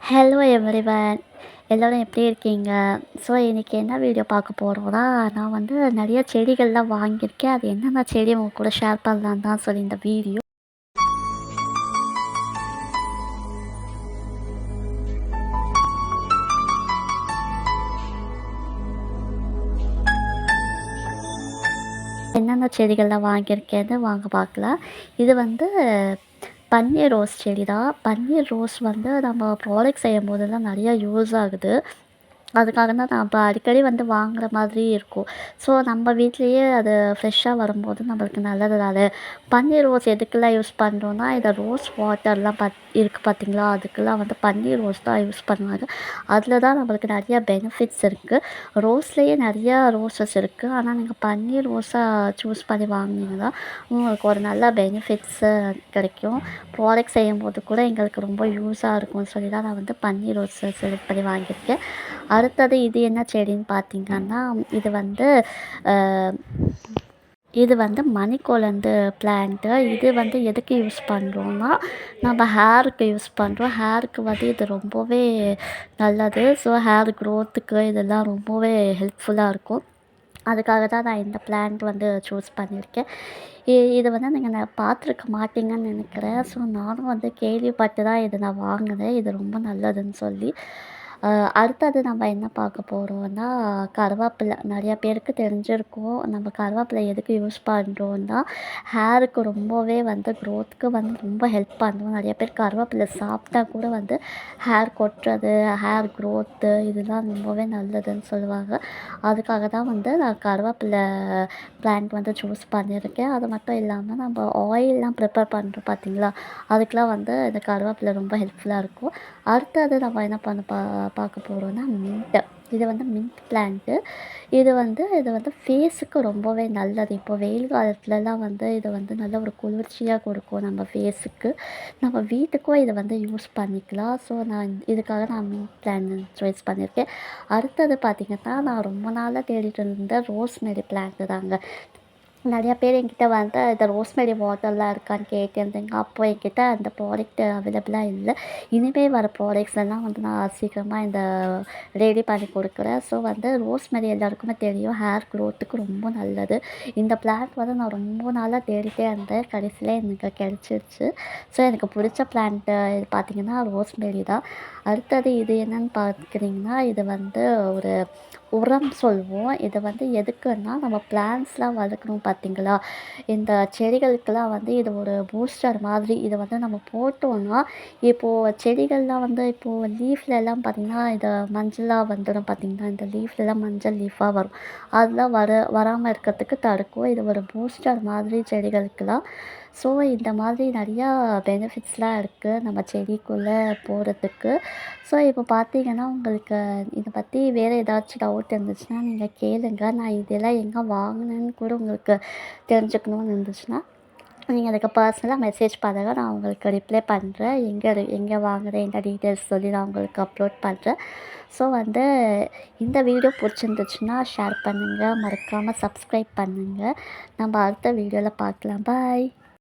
Hello everyone. எல்லோரும் எப்படி இருக்கீங்க? ஸோ இன்றைக்கி என்ன வீடியோ பார்க்க போகிறோன்னா, நான் வந்து நிறைய செடிகள்லாம் வாங்கியிருக்கேன். அது என்னென்ன செடி உங்க கூட ஷேர் பண்ணலான்னு தான் சொல்லி இந்த வீடியோ. என்னென்ன செடிகள்லாம் வாங்கியிருக்கேன்னு வாங்க பார்க்கலாம். இது வந்து பன்னீர் ரோஸ் செடி தான். பன்னீர் ரோஸ் வந்து நம்ம ப்ராடக்ட் செய்யும் போதெல்லாம் நிறையா யூஸ் ஆகுது. அதுக்காக தான் நான் இப்போ அடிக்கடி வந்து வாங்குற மாதிரி இருக்கும். ஸோ நம்ம வீட்லேயே அது ஃப்ரெஷ்ஷாக வரும்போது நம்மளுக்கு நல்லது தானே. பன்னீர் ரோஸ் எதுக்கெல்லாம் யூஸ் பண்ணுறோன்னா, இந்த ரோஸ் வாட்டர்லாம் இருக்குது பார்த்தீங்களா, அதுக்கெல்லாம் வந்து பன்னீர் ரோஸ் தான் யூஸ் பண்ணுவாங்க. அதில் தான் நம்மளுக்கு நிறையா பெனிஃபிட்ஸ் இருக்குது. ரோஸ்லேயே நிறையா ரோஸஸ் இருக்குது. ஆனால் நீங்கள் பன்னீர் ரோஸாக சூஸ் பண்ணி வாங்கினீங்கன்னா உங்களுக்கு ஒரு நல்ல பெனிஃபிட்ஸு கிடைக்கும். ப்ராடக்ட் செய்யும்போது கூட எங்களுக்கு ரொம்ப யூஸாக இருக்கும்னு சொல்லி தான் நான் வந்து பன்னீர் ரோஸை செலக்ட் பண்ணி வாங்கியிருக்கேன். அடுத்தது இது என்ன செடின்னு பார்த்தீங்கன்னா, இது வந்து மணிக்குழந்து பிளான்ட்டு. இது வந்து எதுக்கு யூஸ் பண்ணுறோன்னா, நம்ம ஹேருக்கு யூஸ் பண்ணுறோம். ஹேருக்கு வந்து இது ரொம்பவே நல்லது. ஸோ ஹேர் க்ரோத்துக்கு இதெல்லாம் ரொம்பவே ஹெல்ப்ஃபுல்லாக இருக்கும். அதுக்காக தான் நான் இந்த பிளான்ட் வந்து சூஸ் பண்ணியிருக்கேன். இது வந்து நீங்கள் பார்த்துருக்க மாட்டீங்கன்னு நினைக்கிறேன். ஸோ நானும் வந்து கேள்விப்பட்டு தான் இதை நான் வாங்கினேன். இது ரொம்ப நல்லதுன்னு சொல்லி. அடுத்தது நம்ம என்ன பார்க்க போகிறோம்னா, கருவேப்பிலை. நிறையா பேருக்கு தெரிஞ்சிருக்கும். நம்ம கருவேப்பிலை எதுக்கு யூஸ் பண்ணுறோன்னா, ஹேருக்கு ரொம்பவே வந்து க்ரோத்துக்கு வந்து ரொம்ப ஹெல்ப் பண்ணும். நிறைய பேர் கருவேப்பிலை சாப்பிட்டா கூட வந்து ஹேர் கொட்டுறது, ஹேர் க்ரோத்து இதெல்லாம் ரொம்பவே நல்லதுன்னு சொல்லுவாங்க. அதுக்காக தான் வந்து நான் கருவேப்பிலை பிளான்ட் வந்து சூஸ் பண்ணியிருக்கேன். அது மட்டும் இல்லாமல் நம்ம ஆயிலெலாம் ப்ரிப்பேர் பண்ணுறோம் பார்த்தீங்களா, அதுக்கெலாம் வந்து இந்த கருவேப்பிலை ரொம்ப ஹெல்ப்ஃபுல்லாக இருக்கும். அடுத்தது நம்ம என்ன பார்க்க போகிறோன்னா மின்ட்டு. இது வந்து மின்ட் பிளான்ட்டு. இது வந்து ஃபேஸுக்கு ரொம்பவே நல்லது. இப்போ வெயில் காலத்துலலாம் வந்து இது வந்து நல்ல ஒரு குளிர்ச்சியாக கொடுக்கும் நம்ம ஃபேஸுக்கு. நம்ம வீட்டுக்கும் இதை வந்து யூஸ் பண்ணிக்கலாம். ஸோ இதுக்காக நான் மின்ட் பிளான்ட் சாய்ஸ் பண்ணியிருக்கேன். அடுத்தது பார்த்திங்கன்னா, நான் ரொம்ப நாளாக தேடிட்டு இருந்த ரோஸ்மெரி பிளான்ட்டு தாங்க. நிறையா பேர் என்கிட்ட வந்து இந்த ரோஸ்மெரி வாட்டர்லாம் இருக்கான்னு கேட்டிருந்தீங்க. அப்போ என்கிட்ட அந்த ப்ராடக்ட் அவைலபிளாக இல்லை. இனிமேல் வர ப்ராடக்ட்ஸ்லாம் வந்து நான் சீக்கிரமாக இந்த ரெடி பண்ணி கொடுக்குறேன். ஸோ வந்து ரோஸ்மெரி எல்லாருக்குமே தெரியும், ஹேர் க்ரோத்துக்கு ரொம்ப நல்லது. இந்த பிளான்ட் வந்து நான் ரொம்ப நாளாக தேடிட்டே இருந்தேன். கடைசியில் எனக்கு கிடச்சிருச்சு. ஸோ எனக்கு பிடிச்ச பிளான்ட்டு இது பார்த்திங்கன்னா ரோஸ்மெரி தான். அடுத்தது இது என்னென்னு பார்க்குறீங்கன்னா, இது வந்து ஒரு உரம் சொல்வோம். இது வந்து எதுக்குன்னா, நம்ம பிளான்ட்ஸ்லாம் வளர்க்குறோம் பார்த்தீங்களா, இந்த செடிகளுக்கெல்லாம் வந்து இது ஒரு பூஸ்டர் மாதிரி. இதை வந்து நம்ம போட்டோன்னா, இப்போது செடிகள்லாம் வந்து இப்போது லீஃப்லலாம் பார்த்திங்கன்னா, இதை மஞ்சளாக வந்துடும் பார்த்தீங்கன்னா, இந்த லீஃப்லலாம் மஞ்சள் லீஃபாக வரும். அதெல்லாம் வராமல் இருக்கிறதுக்கு தடுக்கும். இது ஒரு பூஸ்டர் மாதிரி செடிகளுக்கெல்லாம். ஸோ இந்த மாதிரி நிறையா பெனிஃபிட்ஸ்லாம் இருக்குது நம்ம செடிக்குள்ளே போகிறதுக்கு. ஸோ இப்போ பார்த்தீங்கன்னா, உங்களுக்கு இதை பற்றி வேறு ஏதாச்சும் டவுட் இருந்துச்சுன்னா நீங்கள் கேளுங்க. நான் இதெல்லாம் எங்கே வாங்கினேன்னு கூட உங்களுக்கு தெரிஞ்சுக்கணுன்னு இருந்துச்சுன்னா, நீங்கள் எனக்கு பர்சனலாக மெசேஜ் பண்ணுங்க. நான் உங்களுக்கு ரிப்ளை பண்ணுறேன். எங்கே வாங்குறேன், என்ன டீட்டெயில்ஸ் சொல்லி நான் உங்களுக்கு அப்லோட் பண்ணுறேன். ஸோ வந்து இந்த வீடியோ பிடிச்சிருந்துச்சுன்னா ஷேர் பண்ணுங்கள். மறக்காமல் சப்ஸ்கிரைப் பண்ணுங்கள். நம்ம அடுத்த வீடியோவில் பார்க்கலாம். பாய்.